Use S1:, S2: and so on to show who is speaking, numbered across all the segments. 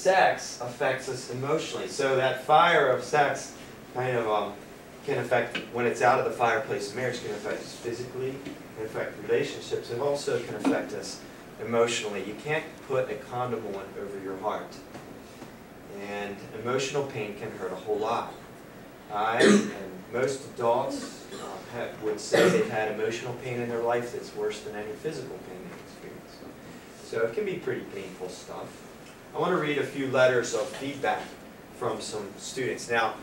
S1: sex affects us emotionally. So that fire of sex kind of can affect, when it's out of the fireplace of marriage, can affect us physically, can affect relationships, and also can affect us emotionally. You can't put a condom on over your heart. And emotional pain can hurt a whole lot. I and most adults would say they've had emotional pain in their life that's worse than any physical pain they've experienced. So it can be pretty painful stuff. I want to read a few letters of feedback from some students. Now,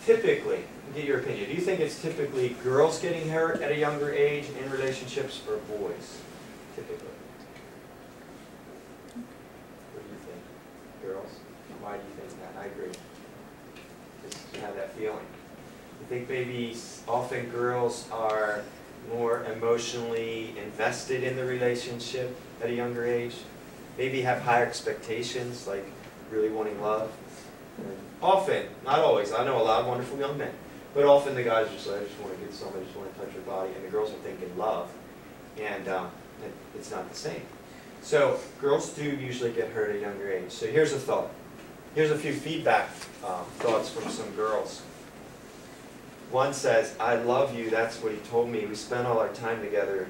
S1: typically, get your opinion, do you think it's typically girls getting hurt at a younger age in relationships or boys, typically? What do you think? Girls? Why do you think that? I agree. Just you have that feeling. I think maybe often girls are more emotionally invested in the relationship at a younger age. Maybe have higher expectations, like really wanting love. And often, not always, I know a lot of wonderful young men, but often the guys are just like, I just want to get somebody, I just want to touch your body, and the girls are thinking love, and it's not the same. So girls do usually get hurt at a younger age. So here's a thought. Here's a few feedback thoughts from some girls. One says, I love you, that's what he told me. We spent all our time together.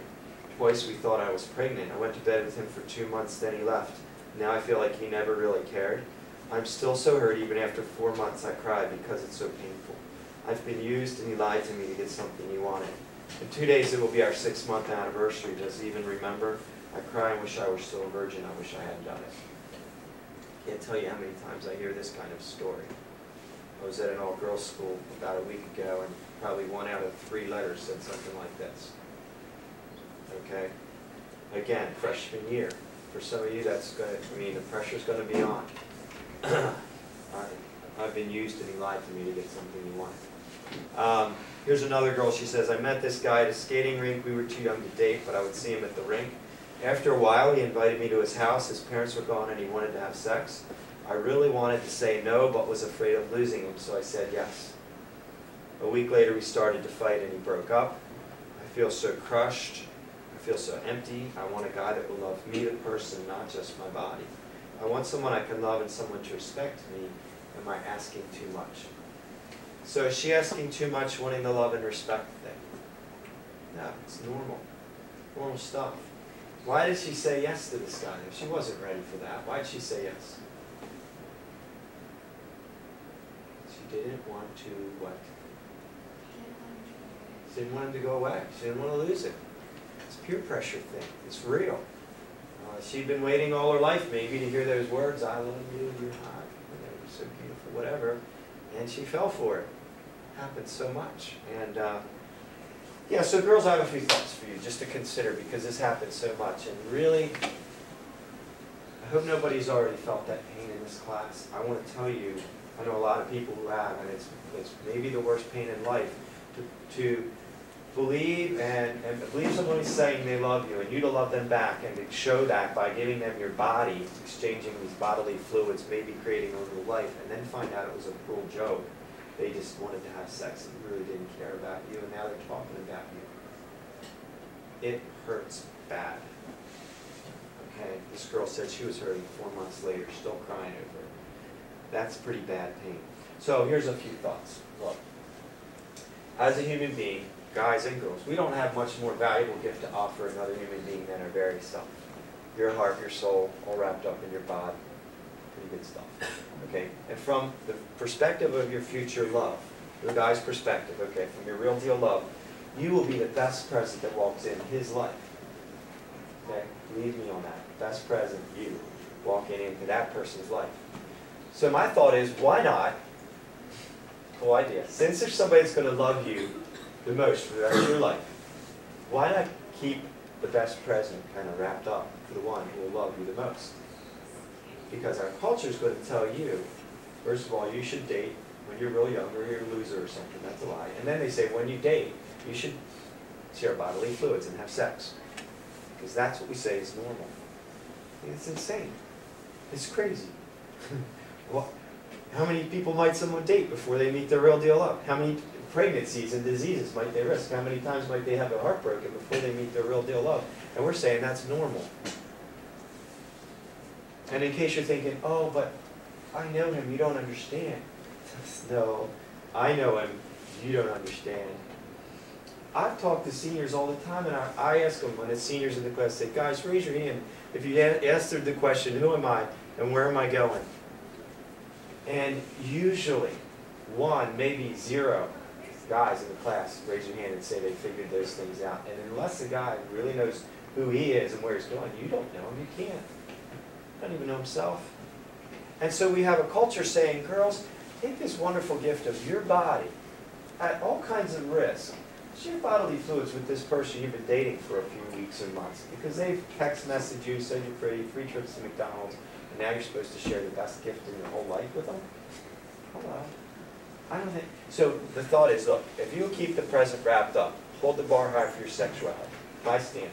S1: Twice we thought I was pregnant. I went to bed with him for 2 months, then he left. Now I feel like he never really cared. I'm still so hurt. Even after 4 months I cried because it's so painful. I've been used and he lied to me to get something he wanted. In 2 days it will be our 6-month anniversary. Does he even remember? I cry and wish I were still a virgin. I wish I hadn't done it. Can't tell you how many times I hear this kind of story. I was at an all-girls school about a week ago, and probably 1 out of 3 letters said something like this. Okay? Again, freshman year. For some of you, that's going to, I mean, the pressure's going to be on. I've been used and he lied to me to get something he wanted. Here's another girl. She says, I met this guy at a skating rink. We were too young to date, but I would see him at the rink. After a while, he invited me to his house. His parents were gone and he wanted to have sex. I really wanted to say no, but was afraid of losing him, so I said yes. A week later, we started to fight and he broke up. I feel so crushed. I feel so empty. I want a guy that will love me, the person, not just my body. I want someone I can love and someone to respect me. Am I asking too much? So is she asking too much, wanting the love and respect thing? No, it's normal. Normal stuff. Why did she say yes to this guy if she wasn't ready for that? Why did she say yes? She didn't want to what? She didn't want him to go away. She didn't want to lose him. It's a peer pressure thing. It's real. She'd been waiting all her life maybe to hear those words, I love you, you're hot, you're so beautiful, whatever. And she fell for it. It happens so much. And yeah, so girls, I have a few thoughts for you just to consider because this happens so much. And really, I hope nobody's already felt that pain in this class. I want to tell you, I know a lot of people who have, and it's maybe the worst pain in life, to believe and believe somebody's saying they love you and you to love them back and to show that by giving them your body, exchanging these bodily fluids, maybe creating a little life, and then find out it was a cruel joke. They just wanted to have sex and really didn't care about you, and now they're talking about you. It hurts bad. Okay, this girl said she was hurting 4 months later, still crying over it. That's pretty bad pain. So here's a few thoughts. Look, as a human being, guys and girls, we don't have much more valuable gift to offer another human being than our very self. Your heart, your soul, all wrapped up in your body. Pretty good stuff. Okay? And from the perspective of your future love, your guy's perspective, okay, from your real deal love, you will be the best present that walks in his life. Okay? Believe me on that. Best present, you, walking into that person's life. So my thought is, why not? Cool idea. Since there's somebody that's going to love you the most for the rest of your life, why not keep the best present kind of wrapped up for the one who will love you the most? Because our culture is going to tell you, first of all, you should date when you're real young or you're a loser or something. That's a lie. And then they say when you date, you should share bodily fluids and have sex. Because that's what we say is normal. It's insane. It's crazy. Well, how many people might someone date before they meet their real deal love? How many pregnancies and diseases might they risk? How many times might they have their heart broken before they meet their real deal love? And we're saying that's normal. And in case you're thinking, oh, but I know him, you don't understand. No, I know him, you don't understand. I've talked to seniors all the time, and I ask them when it's seniors in the class, say, guys, raise your hand if you answered the question, who am I and where am I going? And usually, one, maybe zero guys in the class raise your hand and say they figured those things out. And unless the guy really knows who he is and where he's going, you don't know him, you can't. I don't even know himself. And so we have a culture saying, girls, take this wonderful gift of your body at all kinds of risk. Share bodily fluids with this person you've been dating for a few weeks or months because they've text messaged you, said you're pretty, free trips to McDonald's, and now you're supposed to share the best gift in your whole life with them? Hello. I don't think, so the thought is, look, if you keep the present wrapped up, hold the bar high for your sexuality, high standard.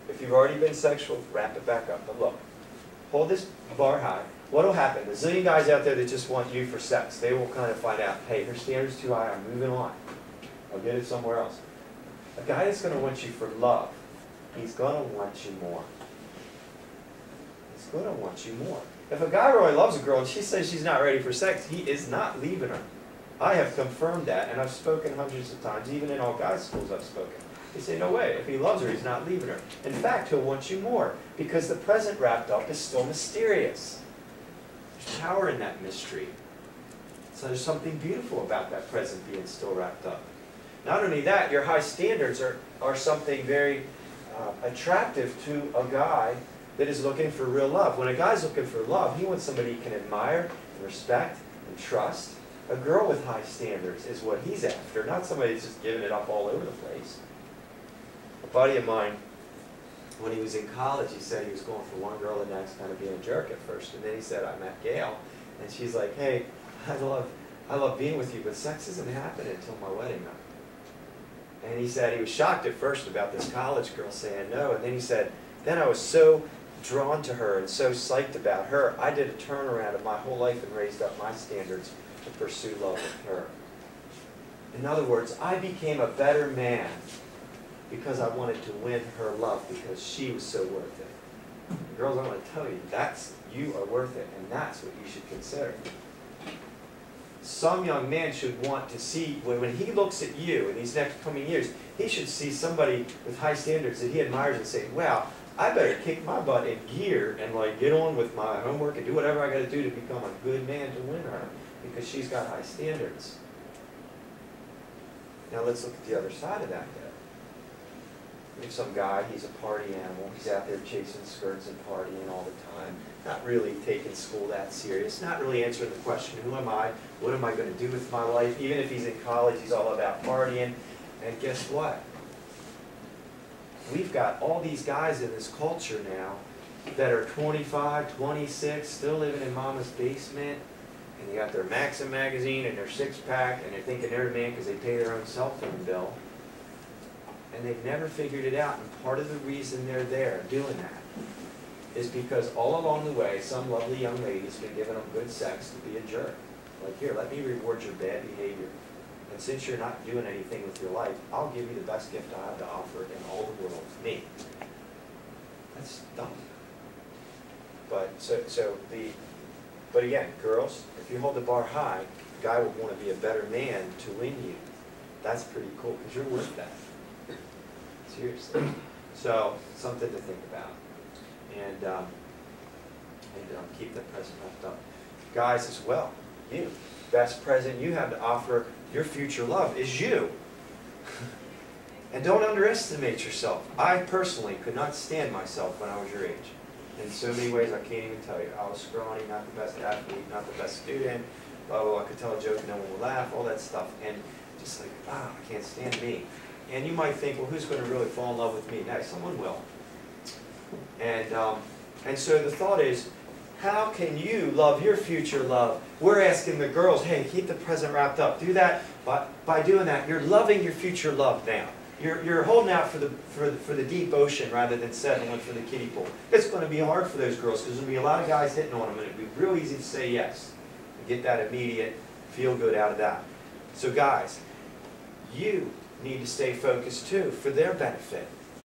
S1: If you've already been sexual, wrap it back up. But look, hold this bar high. What will happen? There's a zillion guys out there that just want you for sex. They will kind of find out, hey, her standard's too high, I'm moving on. I'll get it somewhere else. A guy that's going to want you for love, he's going to want you more. He's going to want you more. If a guy really loves a girl and she says she's not ready for sex, he is not leaving her. I have confirmed that, and I've spoken hundreds of times, even in all guys' schools I've spoken. They say, no way, if he loves her, he's not leaving her. In fact, he'll want you more, because the present wrapped up is still mysterious. There's power in that mystery. So there's something beautiful about that present being still wrapped up. Not only that, your high standards are something very attractive to a guy that is looking for real love. When a guy's looking for love, he wants somebody he can admire and respect and trust. A girl with high standards is what he's after, not somebody that's just giving it up all over the place. A buddy of mine, when he was in college, he said he was going for one girl, the next, kind of being a jerk at first. And then he said, I met Gail, and she's like, hey, I love being with you, but sex isn't happening until my wedding night. And he said he was shocked at first about this college girl saying no, and then he said, then I was so drawn to her and so psyched about her, I did a turnaround of my whole life and raised up my standards to pursue love with her. In other words, I became a better man because I wanted to win her love because she was so worth it. Girls, I want to tell you, you are worth it, and that's what you should consider. Some young man should want to see, when he looks at you in these next coming years, he should see somebody with high standards that he admires and say, wow, I better kick my butt in gear and like get on with my homework and do whatever I got to do to become a good man to win her because she's got high standards. Now let's look at the other side of that though. We have some guy, he's a party animal, he's out there chasing skirts and partying all the time, not really taking school that serious, not really answering the question, who am I, what am I going to do with my life? Even if he's in college, he's all about partying. And guess what? We've got all these guys in this culture now that are 25, 26, still living in mama's basement, and they got their Maxim magazine and their six-pack, and they're thinking they're the man because they pay their own cell phone bill. And they've never figured it out, and part of the reason they're there doing that is because all along the way, some lovely young lady's been giving them good sex to be a jerk. Like, here, let me reward your bad behavior. And since you're not doing anything with your life, I'll give you the best gift I have to offer in all the world, me. That's dumb. But again, girls, if you hold the bar high, a guy will want to be a better man to win you. That's pretty cool, because you're worth that. Seriously. So, something to think about. And keep that present wrapped up. Guys as well, you. Best present you have to offer your future love is you. And don't underestimate yourself. I personally could not stand myself when I was your age. In so many ways I can't even tell you. I was scrawny, not the best athlete, not the best student, blah, blah, blah. I could tell a joke and no one would laugh, all that stuff. And just like, I can't stand me. And you might think, well, who's going to really fall in love with me? No, someone will. And so the thought is, how can you love your future love? We're asking the girls, hey, keep the present wrapped up. Do that. By doing that, you're loving your future love now. You're holding out for the deep ocean rather than settling for the kiddie pool. It's going to be hard for those girls because there's going to be a lot of guys hitting on them, and it'll be real easy to say yes and get that immediate feel good out of that. So guys, you need to stay focused too for their benefit.